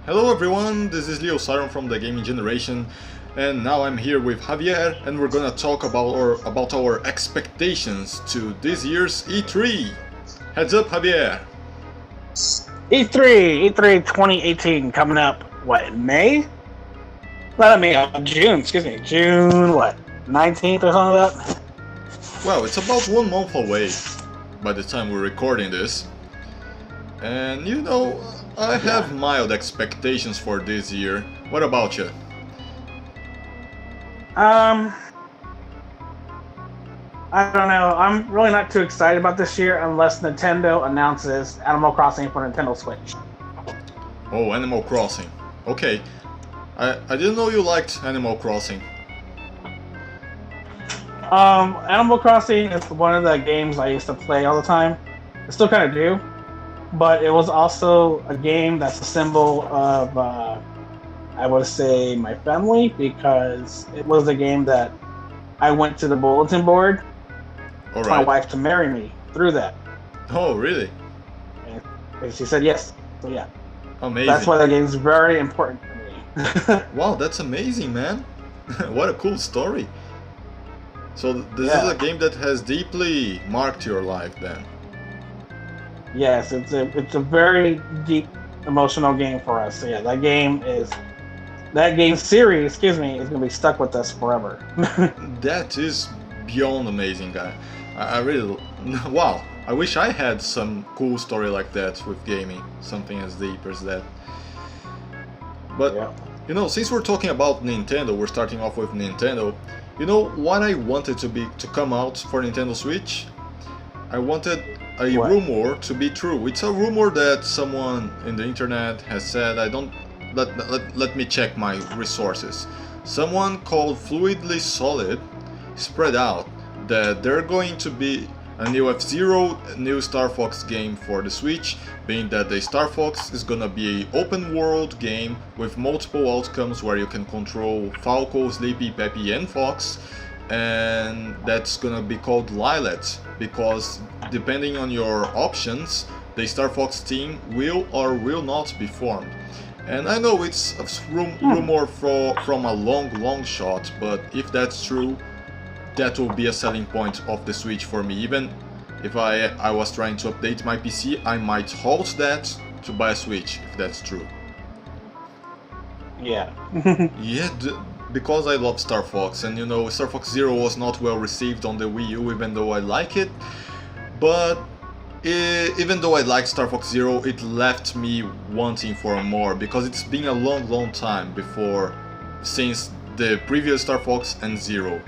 Hello everyone, this is Leo Siron from the Gaming Generation, and now I'm here with Javier, and we're gonna talk about our expectations to this year's E3. Heads up, Javier. E3 2018 coming up. What, in May? Not May, June. Excuse me, June what? 19th or something like that. Well, it's about 1 month away by the time we're recording this, and I have mild expectations for this year. What about you? I don't know. I'm really not too excited about this year unless Nintendo announces Animal Crossing for Nintendo Switch. Oh, Animal Crossing. Okay. I didn't know you liked Animal Crossing. Animal Crossing is one of the games I used to play all the time. I still kind of do, but it was also a game that's a symbol of, I would say, my family, because it was a game that I went to the bulletin board All for my right. wife to marry me through that. Oh, really? And she said yes. So yeah, Amazing. that's why that game is very important to me. Wow, that's amazing, man. What a cool story. So this is a game that has deeply marked your life then. Yes, it's a very deep emotional game for us. So yeah, that game series, excuse me, is gonna be stuck with us forever. That is beyond amazing, guy. I really... Wow, I wish I had some cool story like that with gaming. Something as deep as that. But, Yeah. since we're talking about Nintendo, we're starting off with Nintendo. You know what I wanted to come out for Nintendo Switch? I wanted a What? rumor to be true. It's a rumor that someone in the internet has said. I don't... Let me check my resources. Someone called Fluidly Solid spread out that they're going to be a new F-Zero, new Star Fox game for the Switch, being that the Star Fox is gonna be an open world game with multiple outcomes where you can control Falco, Sleepy, Peppy and Fox, and that's gonna be called Lilat, because depending on your options, the Star Fox team will or will not be formed. And I know it's a rumor from a long shot, but if that's true, that will be a selling point of the Switch for me. Even if I was trying to update my PC, I might halt that to buy a Switch, if that's true. Yeah. Yeah, because I love Star Fox, and Star Fox Zero was not well received on the Wii U, even though I like it. But even though I like Star Fox Zero, it left me wanting for more, because it's been a long time since the previous Star Fox and Zero,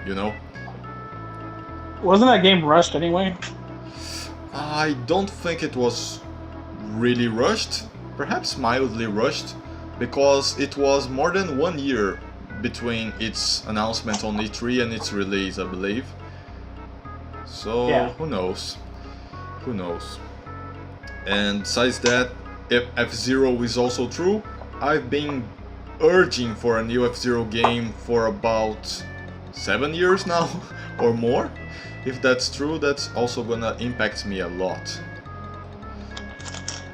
Wasn't that game rushed anyway? I don't think it was really rushed, perhaps mildly rushed, because it was more than 1 year between its announcement on E3 and its release, I believe. So, Yeah. Who knows? Who knows? And besides that, if F-Zero is also true, I've been urging for a new F-Zero game for about 7 years now, or more. If that's true, that's also gonna impact me a lot.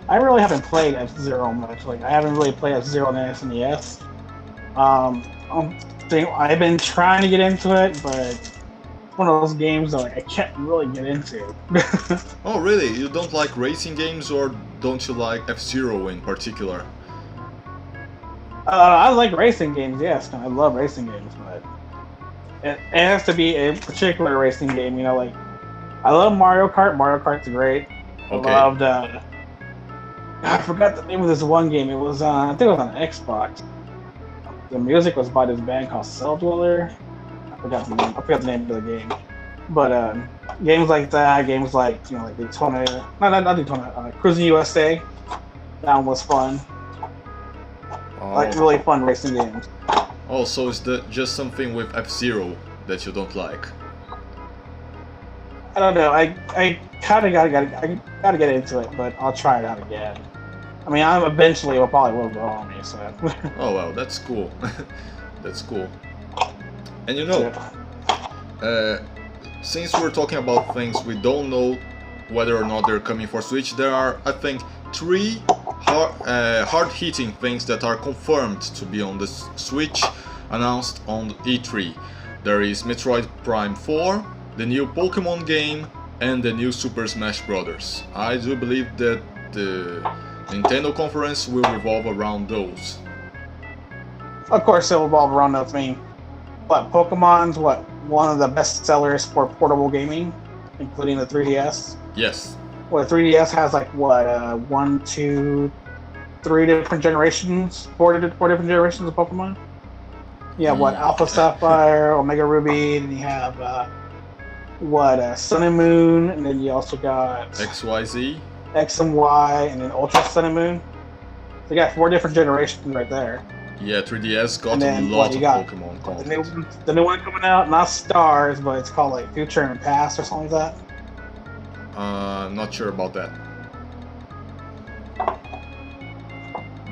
I really haven't played F-Zero much. Like, I haven't really played F-Zero on the SNES. I've been trying to get into it, but it's one of those games that I can't really get into. Oh really? You don't like racing games, or don't you like F-Zero in particular? I like racing games, yes. I love racing games, but it has to be a particular racing game. Like, I love Mario Kart. Mario Kart's great. Okay. I loved, I forgot the name of this one game. It was, I think it was on Xbox. The music was by this band called Cell Dweller. I forgot the name of the game. But games like that, games like like Daytona, not Daytona, Cruising USA. That one was fun. Like really fun racing games. Oh, so is that just something with F-Zero that you don't like? I don't know. I kind of gotta get into it, but I'll try it out again. I mean, eventually it probably will grow on me. So. Oh well, that's cool. That's cool. And since we're talking about things we don't know whether or not they're coming for Switch, there are, I think, three hard-hitting things that are confirmed to be on the Switch announced on E3. There is Metroid Prime 4, the new Pokemon game, and the new Super Smash Bros. I do believe that the Nintendo conference will revolve around those. Of course, it will revolve around those. I mean, Pokemon's one of the best sellers for portable gaming, including the 3DS. Yes. Well, the 3DS has one, two, three different generations, four different generations of Pokemon. Yeah, Alpha Sapphire, Omega Ruby, and you have Sun and Moon, and then you also got XYZ, X and Y, and then Ultra Sun and Moon. So you got 4 different generations right there. Yeah, 3DS got a lot of Pokemon content. The new one coming out, not Stars, but it's called like Future and Past or something like that. Not sure about that.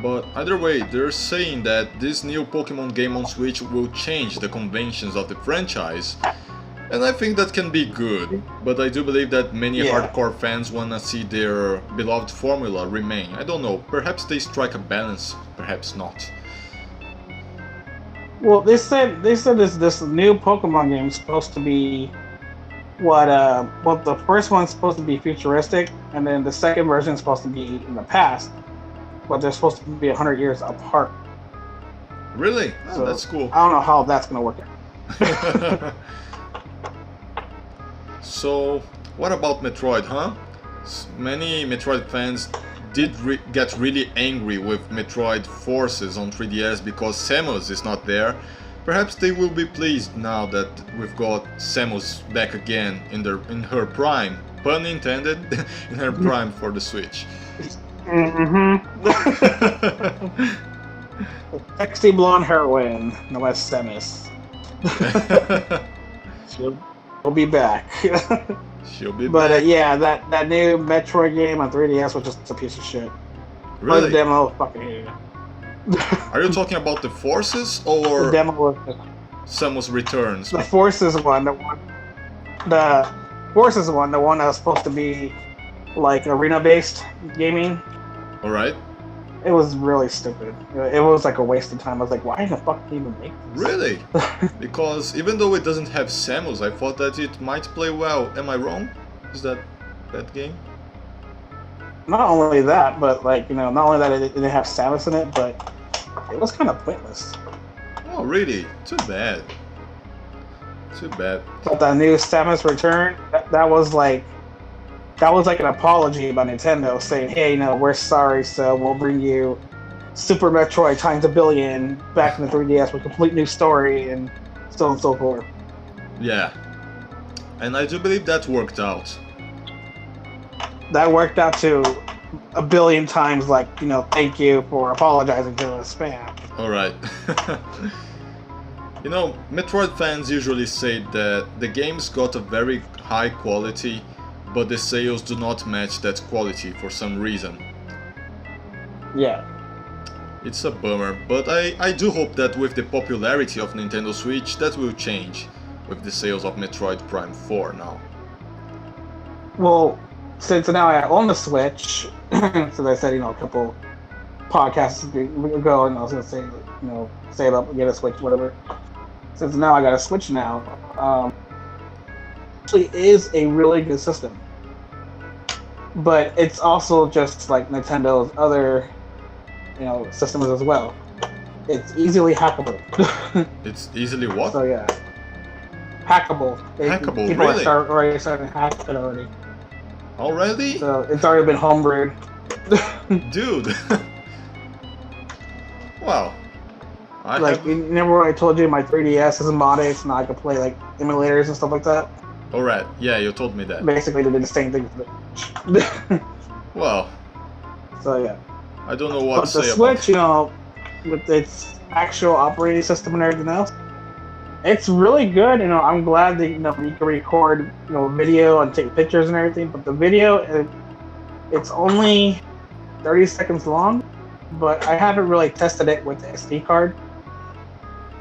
But either way, they're saying that this new Pokemon game on Switch will change the conventions of the franchise. And I think that can be good, but I do believe that many hardcore fans wanna see their beloved formula remain. I don't know, perhaps they strike a balance, perhaps not. Well, they said this new Pokemon game is supposed to be the first one's supposed to be futuristic, and then the second version is supposed to be in the past, but they're supposed to be 100 years apart. Really? Oh, so that's cool. I don't know how that's gonna work out. So, what about Metroid, huh? Many Metroid fans did get really angry with Metroid Forces on 3DS because Samus is not there. Perhaps they will be pleased now that we've got Samus back again in her prime, pun intended, in her prime for the Switch. Sexy blonde heroine, no less Samus. She'll be back. She'll be back. But yeah, that new Metroid game on 3DS was just a piece of shit. Really? The demo, fucking hate it. Are you talking about the Forces or the demo? Samus Returns? The Forces one, the Forces one, the one that was supposed to be like arena-based gaming. All right. It was really stupid. It was like a waste of time. I was like, why the fuck did you even make this? Really? Because even though it doesn't have Samus, I thought that it might play well. Am I wrong? Is that game? Not only that, but not only that it didn't have Samus in it, but it was kind of pointless. Oh, really? Too bad. Too bad. But the new Samus Return, that was like an apology by Nintendo saying, hey, we're sorry, so we'll bring you Super Metroid times a billion back in the 3DS with a complete new story and so on and so forth. Yeah. And I do believe that worked out. That worked out to a billion times, thank you for apologizing to us fans. Alright. Metroid fans usually say that the game's got a very high quality, but the sales do not match that quality for some reason. Yeah. It's a bummer, but I do hope that with the popularity of Nintendo Switch, that will change with the sales of Metroid Prime 4 now. Well, since now I own the Switch, since I said, a couple podcasts ago, and I was going to say, say about get a Switch, whatever. Since now I got a Switch now, actually is a really good system. But it's also just like Nintendo's other, systems as well. It's easily hackable. It's easily what? So yeah, hackable. Hackable, people really? Already starting to hack it already. Already? So it's already been homebrewed. Dude. Wow. Remember when I told you my 3DS is modded, so now I can play emulators and stuff like that? Alright, yeah, you told me that. Basically, they did the same thing for the Well. So yeah. I don't know what to say about the Switch, with its actual operating system and everything else, it's really good. I'm glad that you can record video and take pictures and everything. But the video, it's only 30 seconds long. But I haven't really tested it with the SD card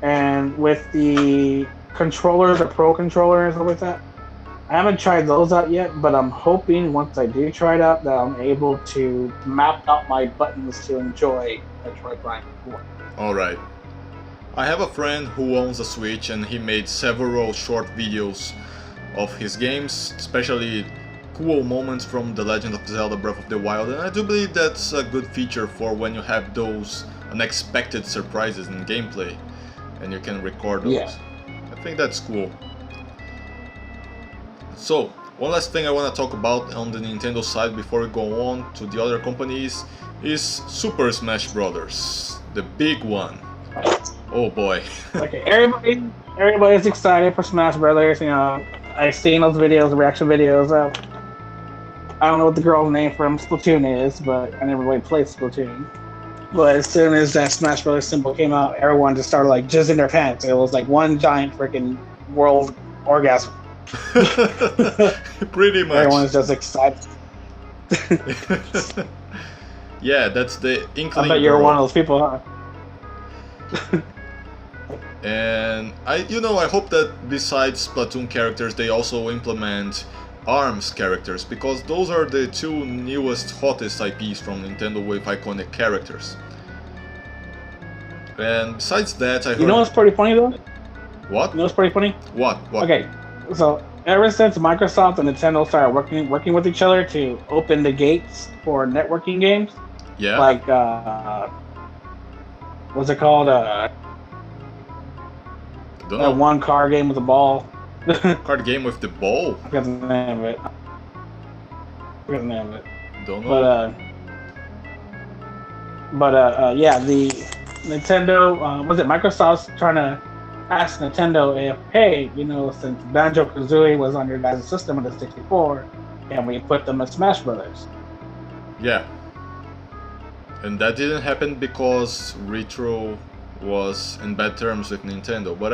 and with the controller, the Pro controller and stuff like that. I haven't tried those out yet, but I'm hoping once I do try it out that I'm able to map out my buttons to enjoy Metroid Prime 4. Alright. I have a friend who owns a Switch and he made several short videos of his games, especially cool moments from The Legend of Zelda Breath of the Wild, and I do believe that's a good feature for when you have those unexpected surprises in gameplay and you can record those. Yeah. I think that's cool. So, one last thing I want to talk about on the Nintendo side before we go on to the other companies is Super Smash Bros. The big one. Oh boy. Okay, everybody's excited for Smash Brothers. You know, I've seen those videos, reaction videos. I don't know what the girl's name from Splatoon is, but I never really played Splatoon. But as soon as that Smash Brothers symbol came out, everyone just started like jizzing their pants. It was like one giant freaking world orgasm. Pretty much. Everyone's just excited. Yeah, that's the inkling. I bet you're one of those people, huh? And I hope that besides Splatoon characters, they also implement ARMS characters, because those are the two newest, hottest IPs from Nintendo with iconic characters. And besides that, I heard... You know what's pretty funny though? What? You know what's pretty funny? What? Okay, so ever since Microsoft and Nintendo started working with each other to open the gates for networking games, Yeah. like what's it called? Don't That know. one car game with a ball. Card game with the ball? I forgot the name of it. Don't know. Yeah, the Nintendo, was it Microsoft's trying to ask Nintendo if, hey, since Banjo-Kazooie was on your guys' system with the 64, can we put them in Smash Brothers? Yeah. And that didn't happen because Retro was in bad terms with Nintendo. But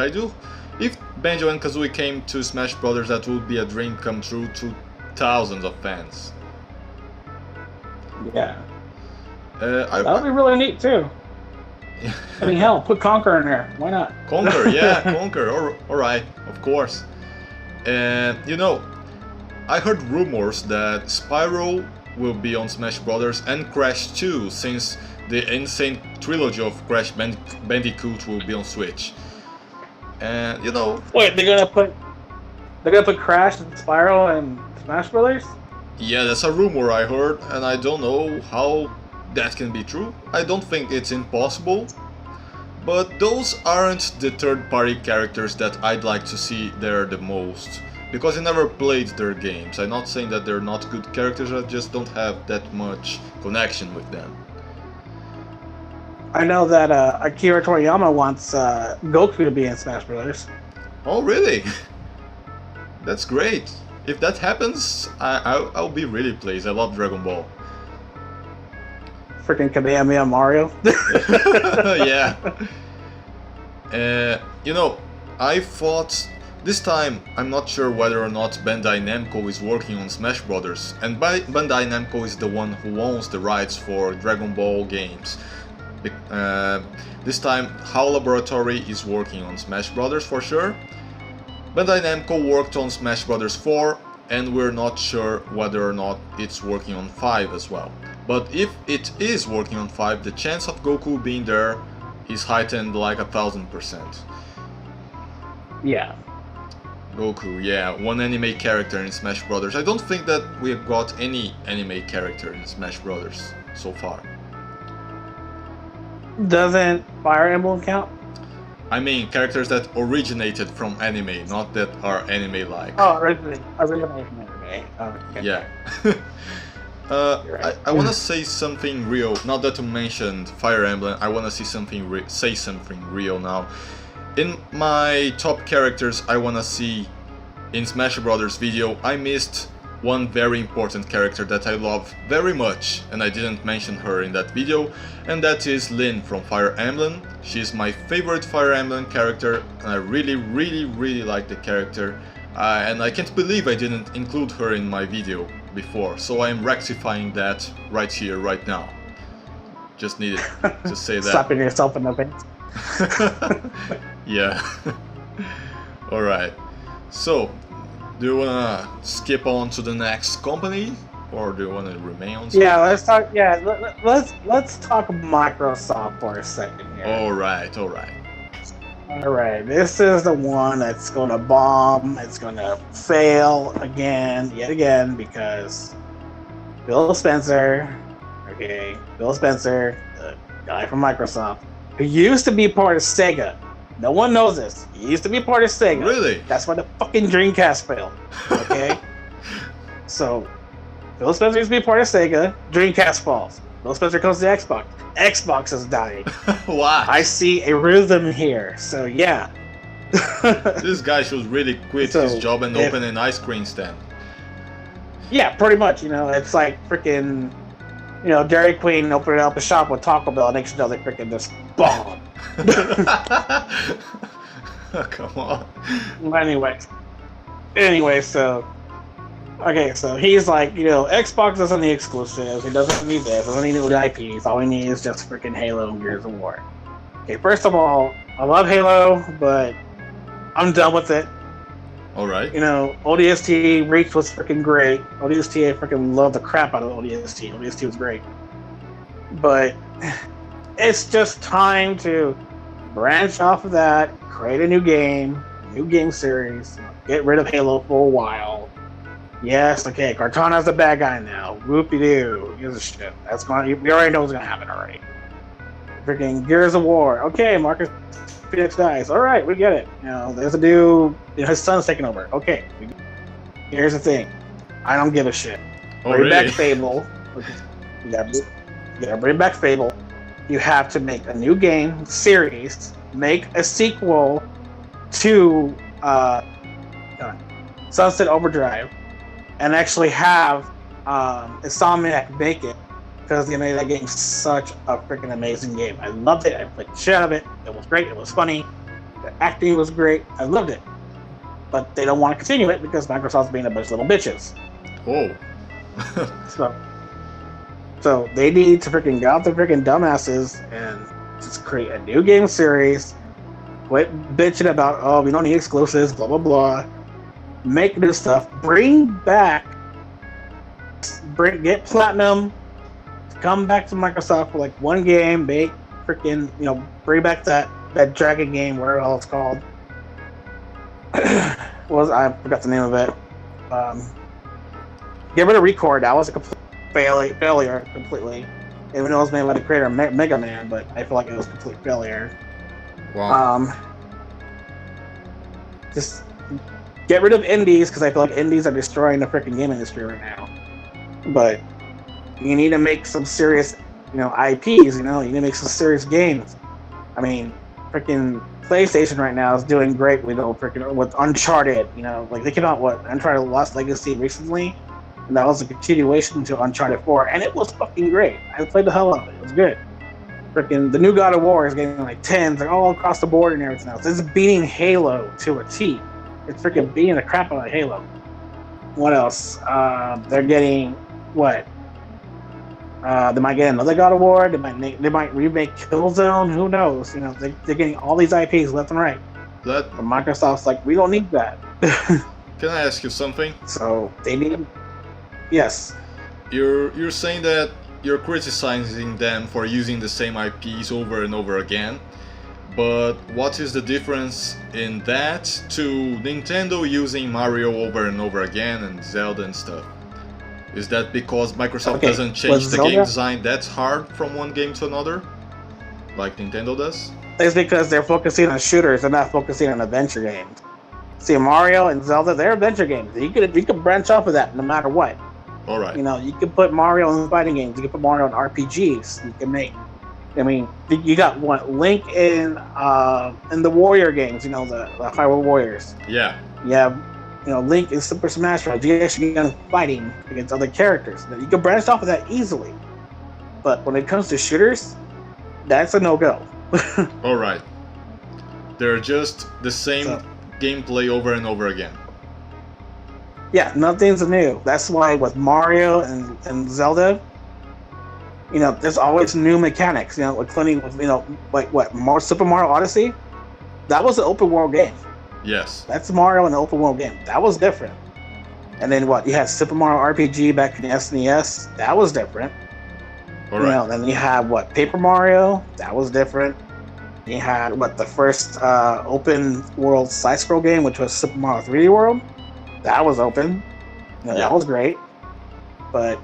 if Banjo and Kazooie came to Smash Brothers, that would be a dream come true to thousands of fans. Yeah. That would be really neat too. I mean, hell, put Conquer in there. Why not? Conquer, yeah, Conquer. Alright, of course. And I heard rumors that Spyro will be on Smash Brothers and Crash 2, since the insane trilogy of Crash Bandicoot will be on Switch. And Wait, they're gonna put Crash and Spyro and Smash Brothers? yeah, that's a rumor I heard, and I don't know how that can be true. I don't think it's impossible, but those aren't the third-party characters that I'd like to see there the most, because I never played their games. I'm not saying that they're not good characters, I just don't have that much connection with them. I know that Akira Toriyama wants Goku to be in Smash Brothers. Oh really? That's great. If that happens, I'll be really pleased. I love Dragon Ball. Freaking Kamehameha Mario. Yeah. I thought this time, I'm not sure whether or not Bandai Namco is working on Smash Brothers, and Bandai Namco is the one who owns the rights for Dragon Ball games. This time, HAL Laboratory is working on Smash Brothers for sure. Bandai Namco worked on Smash Brothers 4, and we're not sure whether or not it's working on 5 as well. But if it is working on 5, the chance of Goku being there is heightened like 1000%. Yeah. Goku, yeah, one anime character in Smash Brothers. I don't think that we've got any anime character in Smash Brothers so far. Doesn't Fire Emblem count? I mean, characters that originated from anime, not that are anime-like. Oh, originated from anime. Okay. Yeah. Right. I want to say something real. Now that you mentioned Fire Emblem, I want to say something real now. In my top characters I want to see in Smash Brothers video, I missed one very important character that I love very much, and I didn't mention her in that video, and that is Lyn from Fire Emblem. She's my favorite Fire Emblem character, and I really like the character, and I can't believe I didn't include her in my video before, so I'm rectifying that right here, right now. Just needed to say that. Slapping yourself in the face. Yeah. Alright. So, Do you wanna skip on to the next company, or do you wanna remain on? Yeah, let's talk. Yeah, let's talk Microsoft for a second here. All right. All right, this is the one that's going to bomb. It's going to fail yet again, because Bill Spencer, the guy from Microsoft, who used to be part of Sega. No one knows this. He used to be part of Sega. Really? That's why the fucking Dreamcast failed. Okay? So, Bill Spencer used to be part of Sega. Dreamcast falls. Bill Spencer comes to Xbox. Xbox is dying. Why? I see a rhythm here. So, yeah. This guy should really quit his job and open an ice cream stand. Yeah, pretty much. It's like freaking, Dairy Queen opening up a shop with Taco Bell, and next thing you know, they freaking just bomb. Come on. Anyway, so he's like, Xbox doesn't need exclusives. He doesn't need this. Doesn't need new IPs. All we need is just freaking Halo and Gears of War. Okay, first of all, I love Halo, but I'm done with it. All right. ODST Reach was freaking great. ODST, I freaking love the crap out of ODST. ODST was great. But it's just time to branch off of that, create a new game series, get rid of Halo for a while. Yes, okay, Cortana's the bad guy now. Whoop-de-doo. Gives a shit. We already know what's gonna happen already. Freaking Gears of War. Okay, Marcus Phoenix dies. Alright, we get it. There's a dude, his son's taking over. Okay. Here's the thing. I don't give a shit. Bring back Fable. You gotta bring back Fable. You have to make a new game series, make a sequel to Sunset Overdrive, and actually have Insomniac make it, because that game's such a freaking amazing game. I loved it. I played the shit out of it. It was great. It was funny. The acting was great. I loved it. But they don't want to continue it because Microsoft's being a bunch of little bitches. Oh. So they need to freaking get out the freaking dumbasses and just create a new game series. Quit bitching about, we don't need exclusives, blah, blah, blah. Make new stuff. Get Platinum. Come back to Microsoft for like one game. Make freaking, bring back that Dragon game, whatever the hell it's called. I forgot the name of it. Get rid of Record. That was a complete failure completely. Even though it was made by the creator of Mega Man, but I feel like it was a complete failure. Wow. Just get rid of indies, because I feel like indies are destroying the freaking game industry right now. But you need to make some serious, IPs. You need to make some serious games. I mean, freaking PlayStation right now is doing great with Uncharted. They came out Uncharted Lost Legacy recently. And that was a continuation to Uncharted 4, and it was fucking great. I played the hell out of it. It was good. Freaking the new God of War is getting like 10s, all across the board and everything else. It's beating Halo to a T. It's freaking beating the crap out of Halo. What else? They're getting what? They might get another God of War. They might remake Killzone. Who knows? They're getting all these IPs left and right. But Microsoft's like, we don't need that. Can I ask you something? So they need. Yes. You're saying that you're criticizing them for using the same IPs over and over again, but what is the difference in that to Nintendo using Mario over and over again and Zelda and stuff? Is that because Microsoft doesn't change the game design that hard from one game to another, like Nintendo does? It's because they're focusing on shooters. They're not focusing on adventure games. See, Mario and Zelda, they're adventure games. You could branch off of that no matter what. All right. You can put Mario in fighting games. You can put Mario in RPGs. You can make. You got Link in the Warrior games. The Hyrule Warriors. Yeah. You have Link in Super Smash Bros. You actually got fighting against other characters. You can branch off of that easily. But when it comes to shooters, that's a no-go. All right. They're just the same gameplay over and over again. Yeah, nothing's new. That's why with Mario and Zelda, there's always new mechanics. Including Super Mario Odyssey, that was an open world game. Yes. That's Mario in an open world game. That was different. And then what? You had Super Mario RPG back in the SNES. That was different. All right. Then you had what? Paper Mario. That was different. You had what? The first open world side scroll game, which was Super Mario 3D World. That was open. That was great. But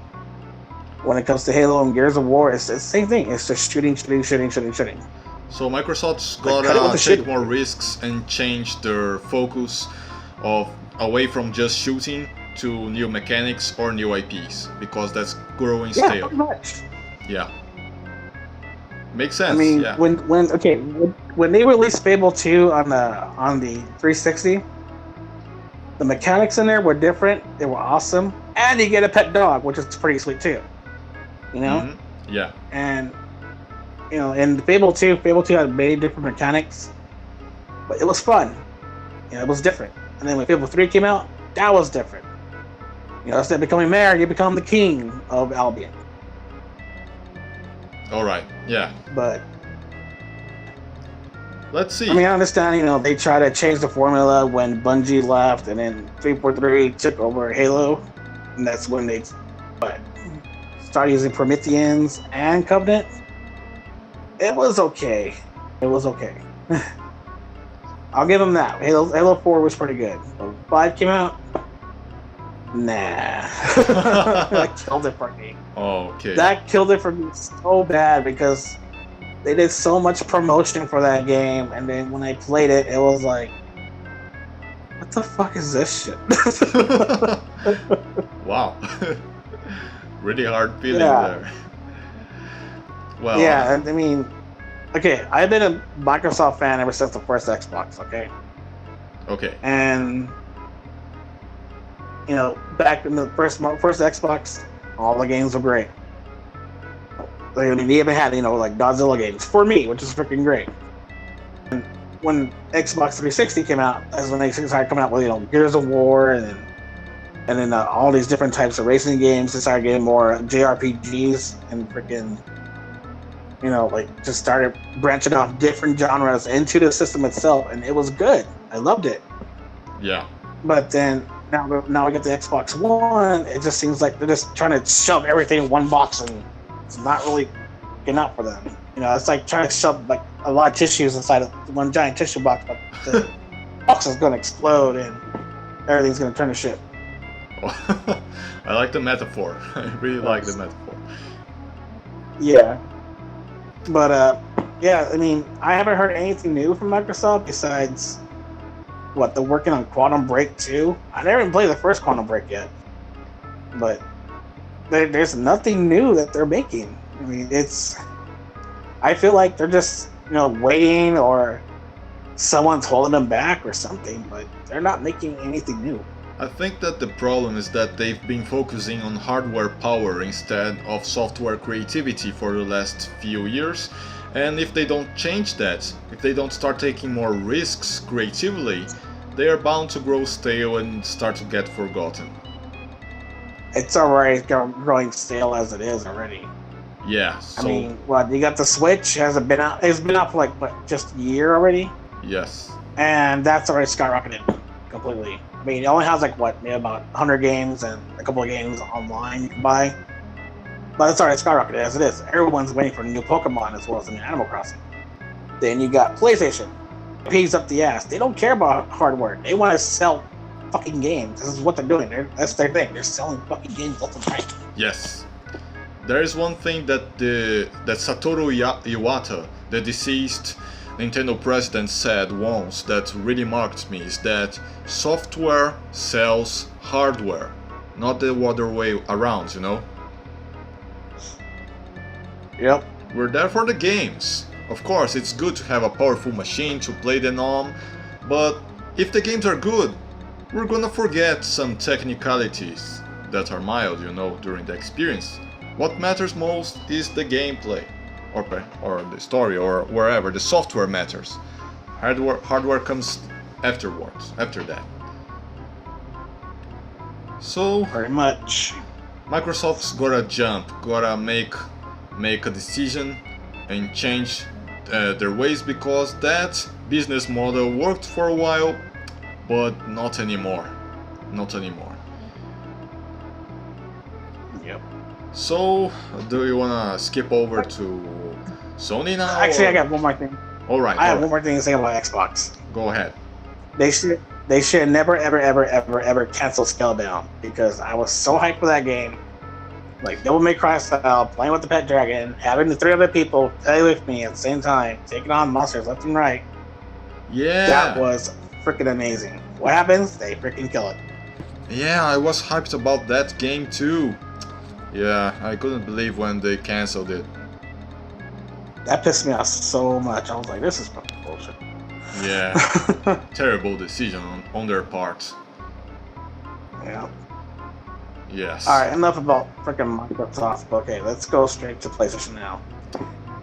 when it comes to Halo and Gears of War, it's the same thing. It's just shooting. So Microsoft's gotta take more risks and change their focus away from just shooting to new mechanics or new IPs, because that's growing stale. Yeah, pretty much. Yeah. Makes sense. I mean, yeah. when they released Fable 2 on the 360, the mechanics in there were different. They were awesome, and you get a pet dog, which is pretty sweet too. Mm-hmm. Yeah. And in Fable 2 had many different mechanics, but it was fun. It was different. And then when Fable 3 came out, that was different. Instead of becoming mayor, you become the king of Albion. All right. Yeah. But let's see. I mean, I understand. They try to change the formula when Bungie left, and then 343 took over Halo, and that's when they started using Prometheans and Covenant. It was okay. I'll give them that. Halo 4 was pretty good. But 5 came out. Nah. That killed it for me. Okay. That killed it for me so bad because they did so much promotion for that game, and then when I played it, it was like, what the fuck is this shit? Wow. Really hard feeling there. Well. Yeah, I mean, okay, I've been a Microsoft fan ever since the first Xbox, okay? Okay. And, back in the first Xbox, all the games were great. They even had, like Godzilla games for me, which is freaking great. And when Xbox 360 came out, that's when they started coming out with, Gears of War and then all these different types of racing games. They started getting more JRPGs and freaking, just started branching off different genres into the system itself, and it was good. I loved it. Yeah. But then now we get the Xbox One. It just seems like they're just trying to shove everything in one box, and it's not really getting out for them. It's like trying to shove like a lot of tissues inside of one giant tissue box, but the box is going to explode and everything's going to turn to shit. I like the metaphor. I really like the metaphor. Yeah. But, I mean, I haven't heard anything new from Microsoft besides, they're working on Quantum Break 2. I never even played the first Quantum Break yet. But there's nothing new that they're making. I mean, I feel like they're just, waiting, or someone's holding them back or something, but they're not making anything new. I think that the problem is that they've been focusing on hardware power instead of software creativity for the last few years, and if they don't change that, if they don't start taking more risks creatively, they are bound to grow stale and start to get forgotten. It's already growing stale as it is already. Yeah. I mean, you got the Switch, it's been out for just a year already? Yes. And that's already skyrocketed completely. I mean, it only has maybe about 100 games and a couple of games online you can buy. But it's already skyrocketed as it is. Everyone's waiting for new Pokemon as well as new Animal Crossing. Then you got PlayStation. Pays up the ass. They don't care about hardware. They want to sell fucking games. This is what they're doing. That's their thing. They're selling fucking games left and right. Yes. There is one thing that Satoru Iwata, the deceased Nintendo president, said once that really marked me, is that software sells hardware, not the other way around, Yep. We're there for the games. Of course, it's good to have a powerful machine to play them on, but if the games are good, we're gonna forget some technicalities that are mild, during the experience. What matters most is the gameplay, or the story, or wherever. The software matters. Hardware comes afterwards, after that. So pretty much, Microsoft's gotta make a decision and change their ways, because that business model worked for a while, but not anymore. So, do you wanna skip over to Sony now? Actually, I or- got one more thing. All right. I have all one right. more thing to say about Xbox. Go ahead. They should never ever cancel Scalebound, because I was so hyped for that game. Like Devil May Cry style, playing with the pet dragon, having the 3 other people play with me at the same time, taking on monsters left and right. Yeah. That was freaking amazing. What happens? They freaking kill it. Yeah, I was hyped about that game too. Yeah, I couldn't believe when they canceled it. That pissed me off so much. I was like, this is fucking bullshit. Yeah, terrible decision on their part. Yeah. Yes. Alright, enough about freaking Microsoft. Okay, let's go straight to PlayStation now.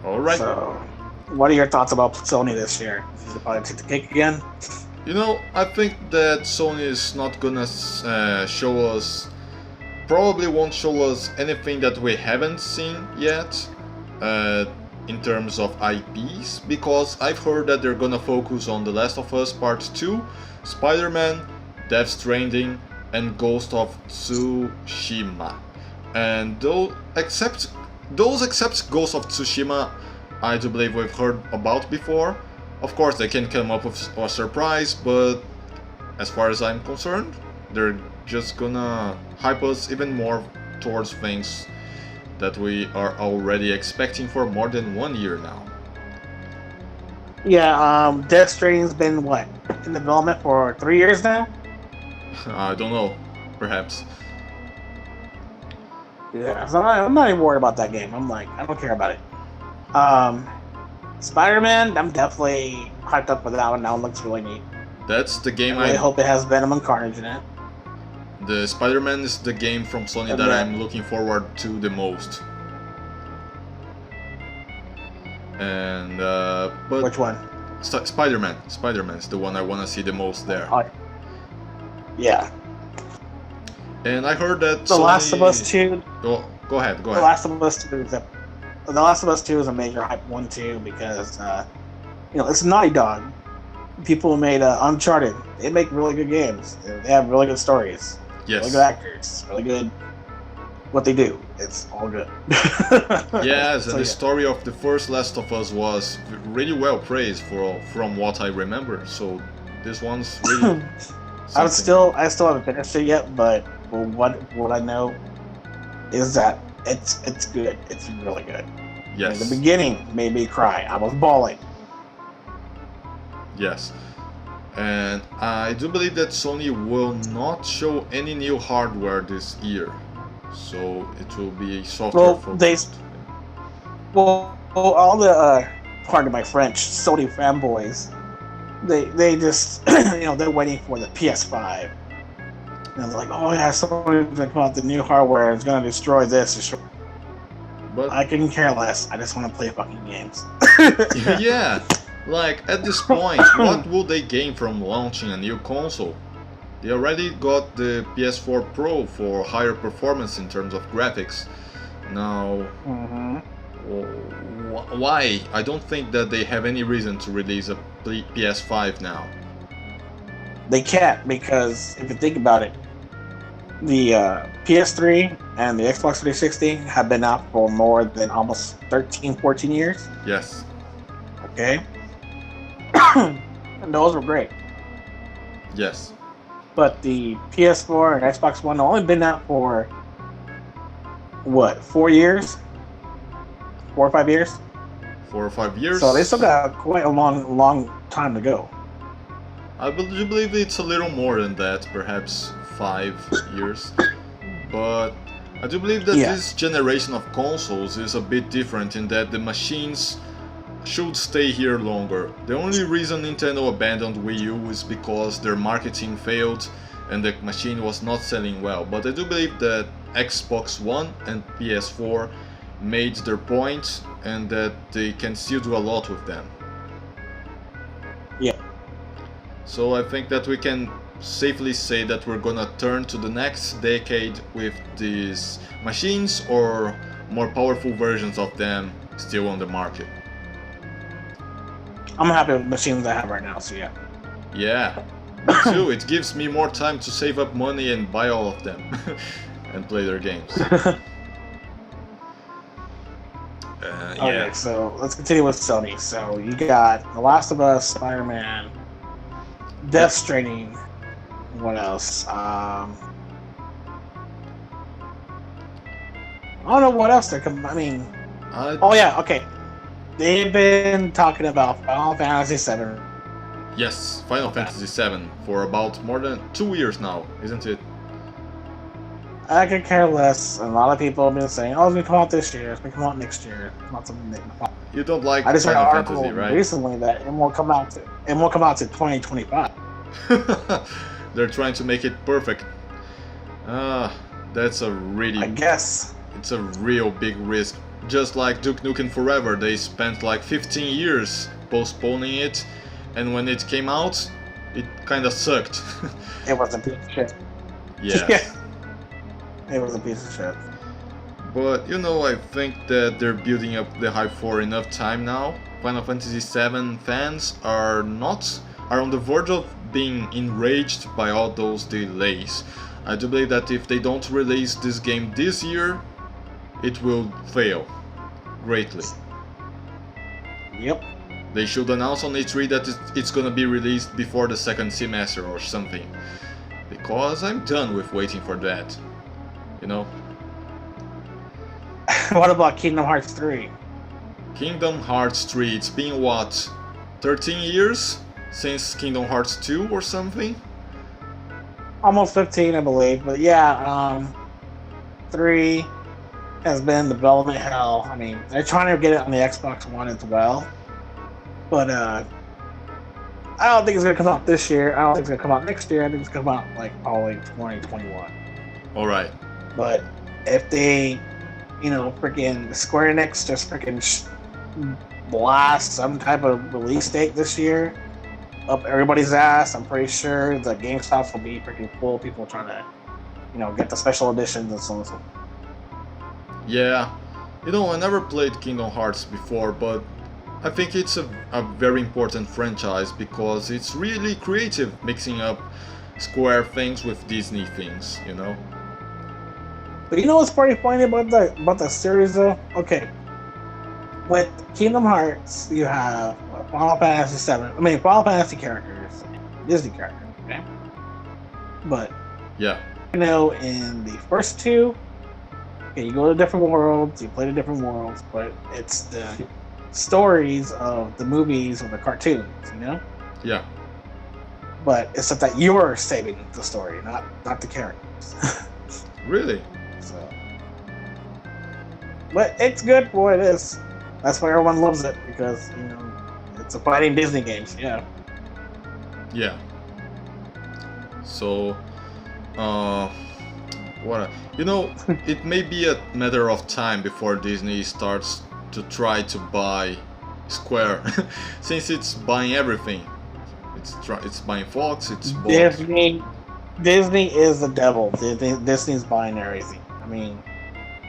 All right. So, what are your thoughts about Sony this year? Is it probably take the cake again? You know, I think that Sony is not gonna show us, probably won't show us anything that we haven't seen yet in terms of IPs, because I've heard that they're gonna focus on The Last of Us Part 2, Spider-Man, Death Stranding, and Ghost of Tsushima. And except Ghost of Tsushima, I do believe we've heard about before. Of course, they can come up with a surprise, but as far as I'm concerned, they're just gonna hype us even more towards things that we are already expecting for more than 1 year now. Yeah, Death Stranding's been what? In development for 3 years now? I don't know, perhaps. Yeah, so I'm not even worried about that game. I'm like, I don't care about it. Spider-Man, I'm definitely hyped up for that one. That one looks really neat. That's the game I really hope it has Venom and Carnage in it. The Spider-Man is the game from Sony And that then- I'm looking forward to the most. And but Which one? Spider-Man is the one I want to see the most there. Oh, yeah. And I heard that The Last of Us 2. Go ahead. The Last of Us 2 is The Last of Us 2 is a major hype one too, because it's Naughty Dog. People who made Uncharted. They make really good games. They have really good stories. Really Yes. good actors. Really good what they do. It's all good. Yes, So, and the yeah. story of the first Last of Us was really well praised from what I remember. So this one's really. I something. still haven't finished it yet, but what I know is that it's good. It's really good. Yes. In the beginning made me cry. I was bawling. Yes. And I do believe that Sony will not show any new hardware this year. So it will be software Well, focused. Well, all the pardon my French, Sony fanboys, they just they're waiting for the PS5. They're like, oh yeah, Sony's gonna come out with the new hardware. It's gonna destroy this. But I couldn't care less. I just want to play fucking games. yeah, like at this point, what will they gain from launching a new console? They already got the PS4 Pro for higher performance in terms of graphics. Now, Mm-hmm. why? I don't think that they have any reason to release a PS5 now. They can't, because if you think about it, the PS3 and the Xbox 360 have been out for more than almost 13, 14 years. Yes. Okay? And those were great. Yes. But the PS4 and Xbox One have only been out for, what, 4 years? 4 or 5 years? 4 or 5 years. So they still got quite a long time to go. I believe it's a little more than that, perhaps 5 years. But I do believe that Yeah. this generation of consoles is a bit different in that the machines should stay here longer. The only reason Nintendo abandoned Wii U is because their marketing failed and the machine was not selling well. But I do believe that Xbox One and PS4 made their point and that they can still do a lot with them. Yeah. So I think that we can safely say that we're gonna turn to the next decade with these machines or more powerful versions of them still on the market. I'm happy with the machines I have right now, so yeah. Yeah, me too. It gives me more time to save up money and buy all of them and play their games. Okay, so let's continue with Sony. So you got The Last of Us, Spider-Man, Death Stranding. What else? I don't know what else they're coming. I mean, oh yeah, okay. They've been talking about Final Fantasy VII. Yes, Final Fantasy VII for about more than 2 years now, isn't it? I could care less. A lot of people have been saying, "Oh, it's gonna come out this year. It's gonna come out next year." It's not something that You don't like I just read an Final article Fantasy, right? recently that it won't come out to 2025. They're trying to make it perfect. That's a really... I guess. It's a real big risk. Just like Duke Nukem Forever, they spent like 15 years postponing it, and when it came out, it kinda sucked. It was a piece of shit. Yeah. It was a piece of shit. But I think that they're building up the hype for enough time now. Final Fantasy VII fans are on the verge of being enraged by all those delays. I do believe that if they don't release this game this year, it will fail greatly. Yep. They should announce on E3 that it's gonna be released before the second semester or something. Because I'm done with waiting for that. What about Kingdom Hearts 3? Kingdom Hearts 3, it's been what, 13 years since Kingdom Hearts 2 or something? Almost 15, I believe. But yeah, 3 has been development hell. I mean, they're trying to get it on the Xbox One as well. But I don't think it's going to come out this year. I don't think it's going to come out next year. I think it's going to come out probably 2021. Alright. But if they, freaking Square Enix just freaking blast some type of release date this year up everybody's ass, I'm pretty sure the GameStops will be freaking full of people trying to, get the special editions and so on and so on. Yeah. I never played Kingdom Hearts before, but I think it's a very important franchise because it's really creative, mixing up Square things with Disney things, But what's pretty funny about the series though? Okay, with Kingdom Hearts, you have Final Fantasy VII. I mean, Final Fantasy characters, Disney characters. Okay, but yeah, in the first two, okay, you go to different worlds, you play the different worlds, but it's the stories of the movies or the cartoons, Yeah. But it's that you're saving the story, not the characters. Really? So, but it's good for what it is. That's why everyone loves it because it's a fighting Disney games. Yeah. Yeah. So, it may be a matter of time before Disney starts to try to buy Square, since it's buying everything. It's buying Fox. It's bought... Disney is the devil. Disney's buying everything. I mean,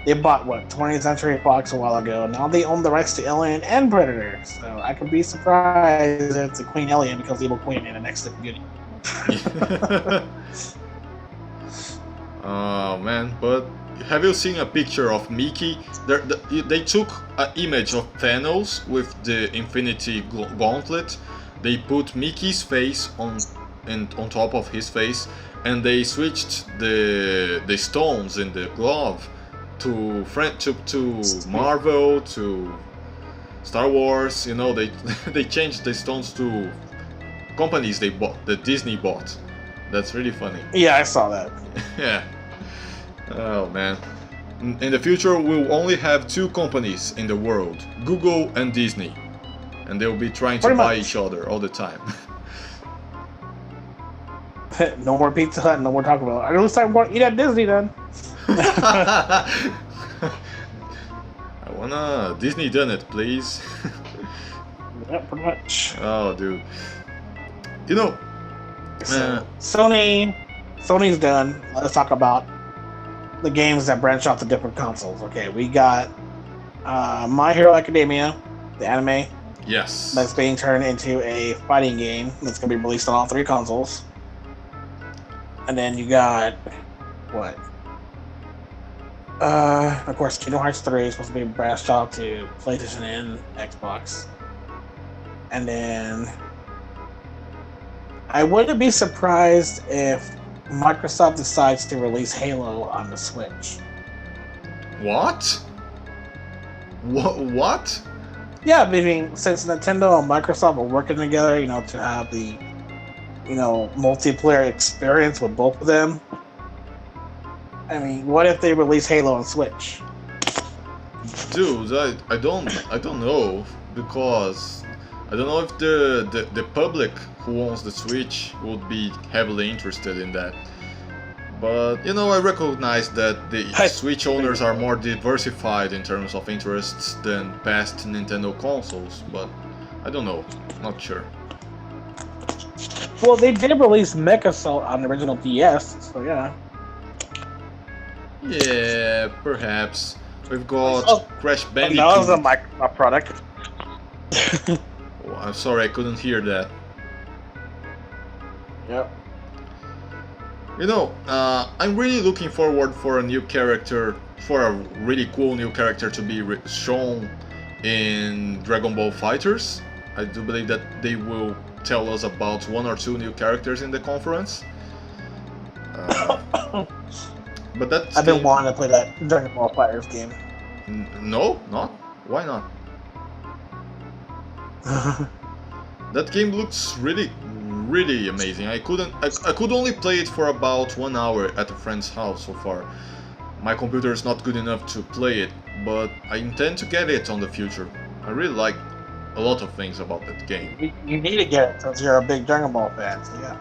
they bought 20th Century Fox a while ago. Now they own the rights to Alien and Predator. So I could be surprised if it's a Queen Alien because Evil Queen in the next Beauty. Oh man, but have you seen a picture of Mickey? They took an image of Thanos with the Infinity Gauntlet. They put Mickey's face on top of his face, and they switched the stones in the glove to Marvel, to Star Wars. They changed the stones to companies that Disney bought. That's really funny. Yeah, I saw that. Yeah. Oh man. In the future, we'll only have two companies in the world: Google and Disney, and they'll be trying to buy each other all the time. No more Pizza Hut, no more Taco Bell. I looks like I'm going to eat at Disney then. I want a Disney donut, please. Yeah, pretty much. Oh, dude. Sony's done. Let's talk about the games that branch off to different consoles. Okay, we got My Hero Academia, the anime. Yes. That's being turned into a fighting game that's going to be released on all three consoles. And then you got, what? Of course, Kingdom Hearts 3 is supposed to be branched out to PlayStation and Xbox. And then I wouldn't be surprised if Microsoft decides to release Halo on the Switch. What? What? Yeah, I mean, since Nintendo and Microsoft are working together, to have the, multiplayer experience with both of them. I mean, what if they release Halo on Switch? Dude, I don't know, because I don't know if the public who owns the Switch would be heavily interested in that. But I recognize that the Switch owners are more diversified in terms of interests than past Nintendo consoles, but I don't know, not sure. Well, they did release Mecha Assault on the original DS, so yeah. Yeah, perhaps. We've got Crash Bandicoot. That was a Microsoft product. Oh, I'm sorry, I couldn't hear that. Yep. I'm really looking forward for a new character, for a really cool new character to be shown in Dragon Ball FighterZ. I do believe that they will tell us about one or two new characters in the conference. But that I've been wanting to play that Dragon Ball FighterZ game. No, not. Why not? That game looks really, really amazing. I could only play it for about 1 hour at a friend's house so far. My computer is not good enough to play it, but I intend to get it on the future. I really like a lot of things about that game. You need to get it since you're a big Dragon Ball fan, so yeah.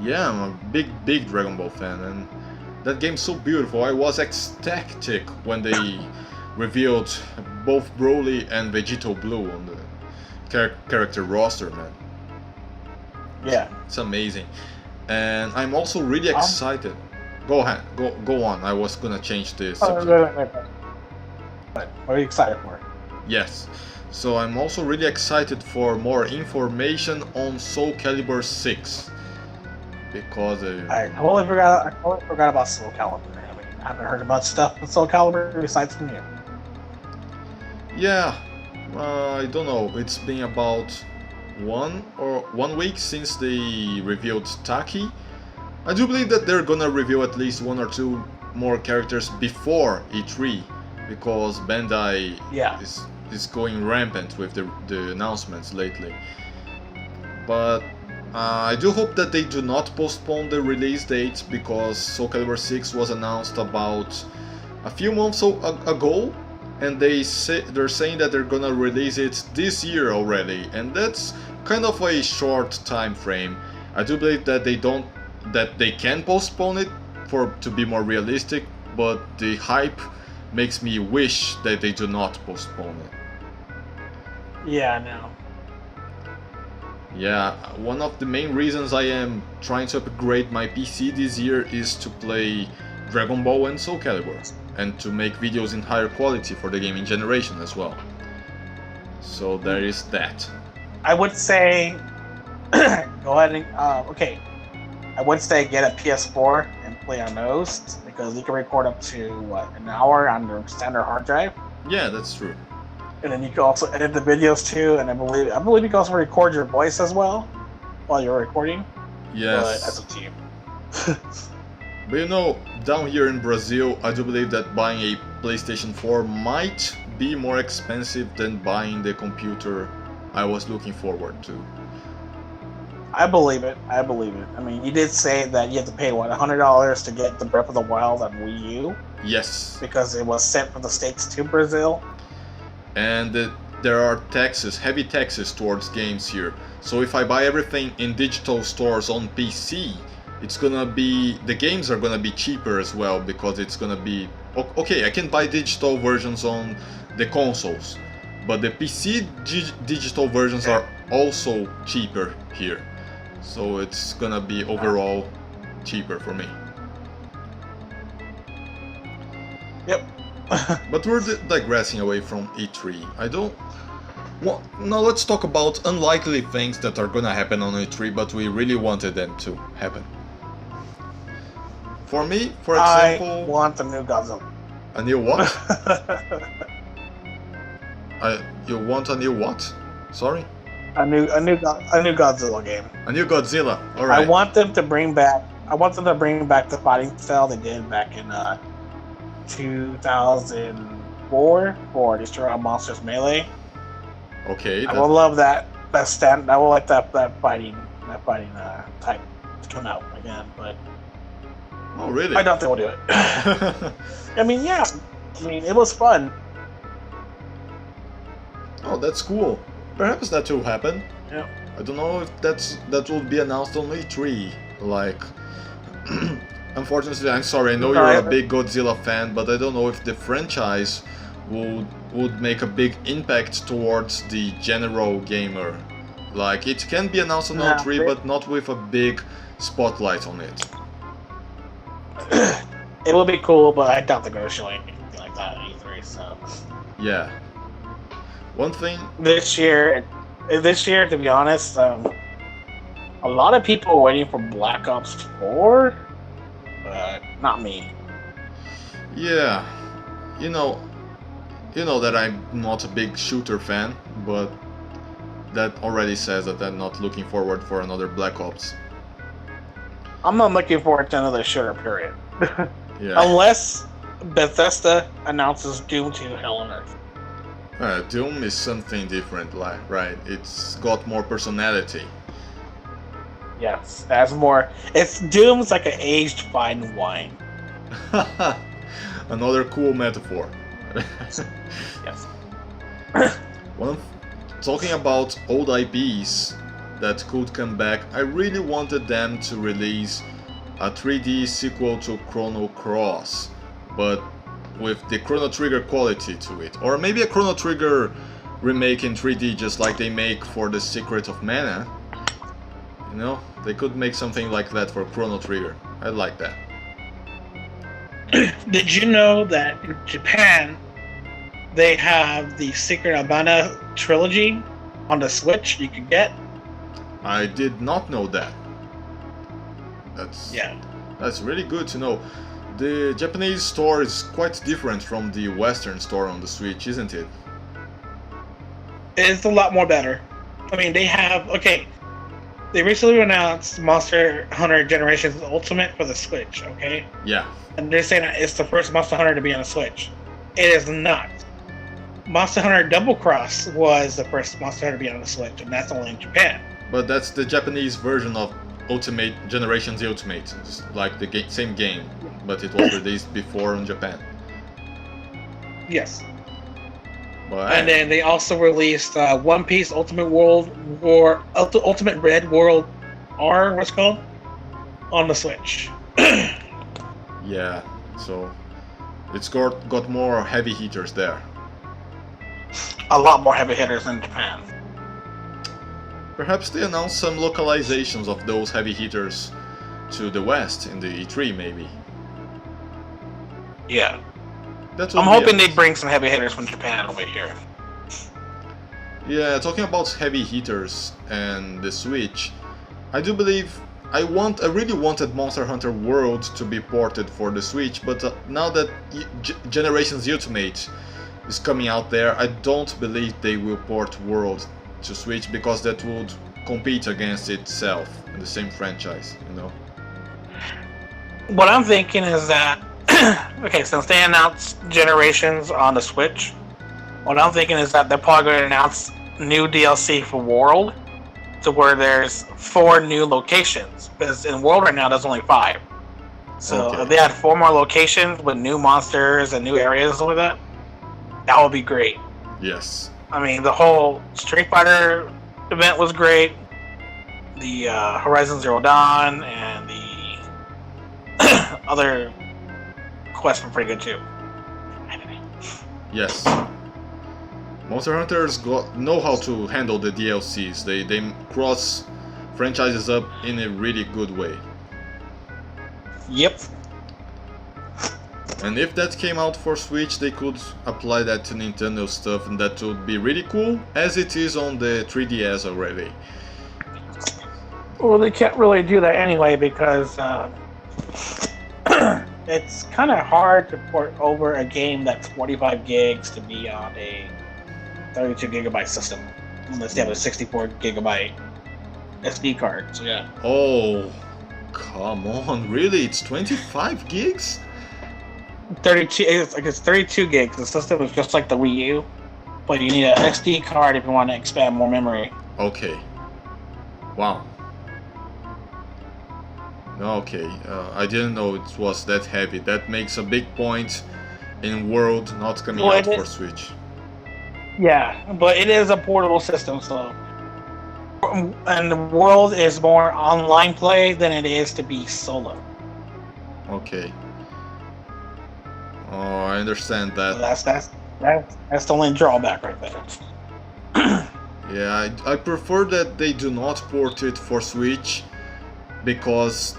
Yeah, I'm a big Dragon Ball fan, and that game's so beautiful. I was ecstatic when they revealed both Broly and Vegito Blue on the character roster, man. Yeah. It's amazing. And I'm also really excited. Go ahead, go on. I was gonna change this. What are you excited for? Yes. So I'm also really excited for more information on Soul Calibur 6. Because I totally forgot about Soul Calibur. I mean, I haven't heard much stuff with Soul Calibur besides from you. Yeah, I don't know. It's been about 1 week since they revealed Taki. I do believe that they're gonna reveal at least 1 or 2 more characters before E3, because Bandai is going rampant with the announcements lately. But I do hope that they do not postpone the release date, because Soul Calibur 6 was announced about a few months ago, and they're saying that they're gonna release it this year already, and that's kind of a short time frame. I do believe that they can postpone it to be more realistic, but the hype makes me wish that they do not postpone it. Yeah, I know. Yeah, one of the main reasons I am trying to upgrade my PC this year is to play Dragon Ball and Soul Calibur, and to make videos in higher quality for the gaming generation as well. So there is that. I would say, go ahead and, okay. I would say get a PS4 and play on those, because you can record up to, an hour on your standard hard drive. Yeah, that's true. And then you can also edit the videos too, and I believe you can also record your voice as well while you're recording. Yes. But that's up to you. But down here in Brazil, I do believe that buying a PlayStation 4 might be more expensive than buying the computer I was looking forward to. I believe it. I mean, you did say that you have to pay, $100 to get the Breath of the Wild on Wii U? Yes. Because it was sent from the States to Brazil? And there are heavy taxes towards games here. So if I buy everything in digital stores on PC, the games are gonna be cheaper as well, because it's gonna be okay. I can buy digital versions on the consoles, but the PC digital versions are also cheaper here. So it's gonna be overall cheaper for me. Yep. But we're digressing away from E3. Now let's talk about unlikely things that are gonna happen on E3, but we really wanted them to happen. For me, for example, I want the new Godzilla. A new what? You want a new what? Sorry? A new Godzilla game. A new Godzilla. All right. I want them to bring back the fighting style they did back in 2004 for Destroy All Monsters Melee. Okay. I will love that. I will like that fighting type to come out again, but. Oh really? I doubt they will do it. I mean, yeah. I mean, it was fun. Oh, that's cool. Perhaps that will happen. Yeah. I don't know if that will be announced on E3. Like, unfortunately, I'm sorry. I know you're a big Godzilla fan, but I don't know if the franchise would make a big impact towards the general gamer. Like, it can be announced on E3, but not with a big spotlight on it. It will be cool, but I doubt they're going to show anything like that at E3. So. Yeah. One thing. This year, to be honest, a lot of people are waiting for Black Ops 4, but not me. Yeah, you know that I'm not a big shooter fan, but that already says that I'm not looking forward for another Black Ops. I'm not looking forward to another shooter, period. Yeah. Unless Bethesda announces Doom 2 Hell on Earth. Doom is something different, right? It's got more personality. Yes, that's more. Doom's like an aged fine wine. Another cool metaphor. Yes. Talking about old IPs that could come back, I really wanted them to release a 3D sequel to Chrono Cross, but with the Chrono Trigger quality to it. Or maybe a Chrono Trigger remake in 3D just like they make for The Secret of Mana. You know, they could make something like that for Chrono Trigger. I like that. Did you know that in Japan they have the Secret of Mana trilogy on the Switch you can get? I did not know that. That's really good to know. The Japanese store is quite different from the Western store on the Switch, isn't it? It's a lot more better. I mean, they recently announced Monster Hunter Generations Ultimate for the Switch, okay? Yeah. And they're saying that it's the first Monster Hunter to be on the Switch. It is not. Monster Hunter Double Cross was the first Monster Hunter to be on the Switch, and that's only in Japan. But that's the Japanese version of Ultimate Generations Ultimate. It's like the same game, but it was released before in Japan. Yes. But and then they also released One Piece Ultimate World War, Ultimate Red World R, what's it called? On the Switch. Yeah, so it's got more heavy hitters there. A lot more heavy hitters in Japan. Perhaps they announce some localizations of those heavy hitters to the West in the E3 maybe. Yeah. I'm hoping they bring some heavy hitters from Japan over here. Yeah, talking about heavy hitters and the Switch, I do believe I really wanted Monster Hunter World to be ported for the Switch, but now that Generations Ultimate is coming out there, I don't believe they will port World to Switch because that would compete against itself in the same franchise, you know. What I'm thinking is that okay, since they announced Generations on the Switch, what I'm thinking is that they're probably going to announce new DLC for World, to where there's 4 new locations. Because in World right now, there's only 5. So if they had 4 more locations with new monsters and new areas like that, that would be great. Yes. I mean, the whole Street Fighter event was great. The Horizon Zero Dawn and the other quests were pretty good too. Yes. Monster Hunters know how to handle the DLCs. They cross franchises up in a really good way. Yep. And if that came out for Switch, they could apply that to Nintendo stuff, and that would be really cool, as it is on the 3DS already. Well, they can't really do that anyway because it's kind of hard to port over a game that's 45 gigs to be on a 32 gigabyte system, unless you have a 64 gigabyte SD card. So yeah. Oh, come on, really? It's 25 gigs? 32. It's 32 gigs. The system is just like the Wii U, but you need an SD card if you want to expand more memory. Okay. Wow. Okay, I didn't know it was that heavy. That makes a big point in World not coming out for Switch. Yeah, but it is a portable system, so. And the World is more online play than it is to be solo. Okay. Oh, I understand that. So that's the only drawback right there. Yeah, I prefer that they do not port it for Switch because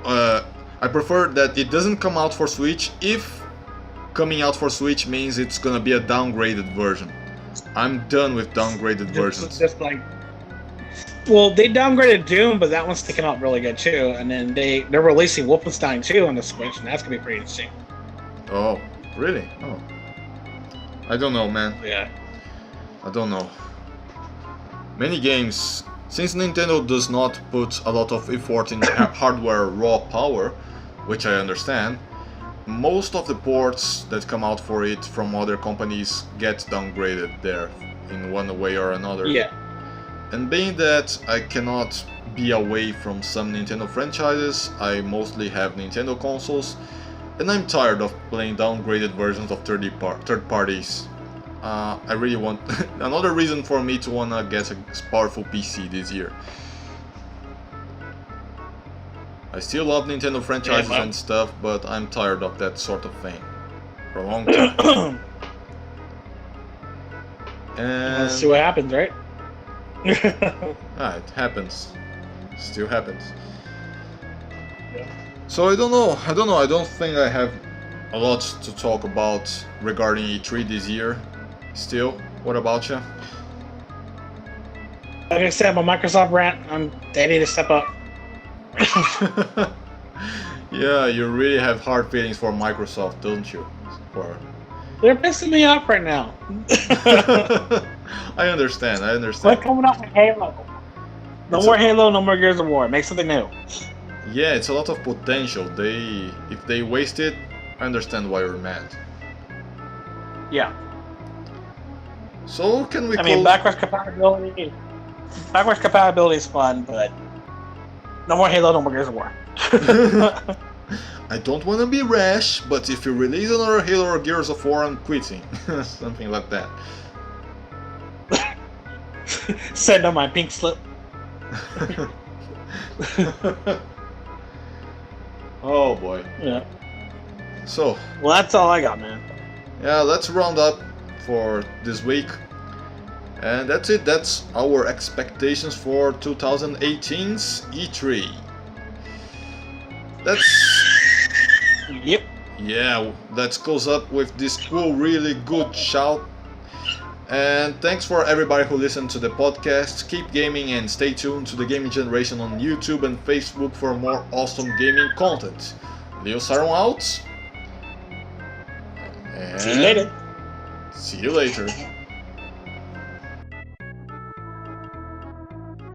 I prefer that it doesn't come out for Switch if coming out for Switch means it's gonna be a downgraded version. I'm done with downgraded versions. Just like, well, they downgraded Doom, but that one's sticking out really good too. And then they're releasing Wolfenstein 2 on the Switch, and that's gonna be pretty interesting. Oh, really? Oh, I don't know, man. Yeah. I don't know. Many games, since Nintendo does not put a lot of effort in hardware raw power, which I understand, most of the ports that come out for it from other companies get downgraded there in one way or another. Yeah. And being that I cannot be away from some Nintendo franchises, I mostly have Nintendo consoles, and I'm tired of playing downgraded versions of third parties. I really want another reason for me to wanna get a powerful PC this year. I still love Nintendo franchises and stuff, but I'm tired of that sort of thing for a long time. And Let's see what happens, right? it happens. Still happens. Yeah. So I don't know. I don't think I have a lot to talk about regarding E3 this year. Still, what about you? Like I said, my Microsoft rant, they need to step up. Yeah, you really have hard feelings for Microsoft, don't you? They're pissing me off right now. I understand. They're coming out with Halo. No more Halo, no more Gears of War. Make something new. Yeah, it's a lot of potential. If they waste it, I understand why you're mad. Yeah. So can we? I mean, backwards compatibility. Backwards compatibility is fun, but no more Halo, no more Gears of War. I don't want to be rash, but if you release another Halo or Gears of War, I'm quitting. Something like that. Send on my pink slip. Oh boy. Yeah. So. Well, that's all I got, man. Yeah, let's round up for this week. And that's it. That's our expectations for 2018's E3. Yep. Yeah, that goes up with this cool, really good shout. And thanks for everybody who listened to the podcast. Keep gaming and stay tuned to the Gaming Generation on YouTube and Facebook for more awesome gaming content. Leo Saron out. And see you later. See you later.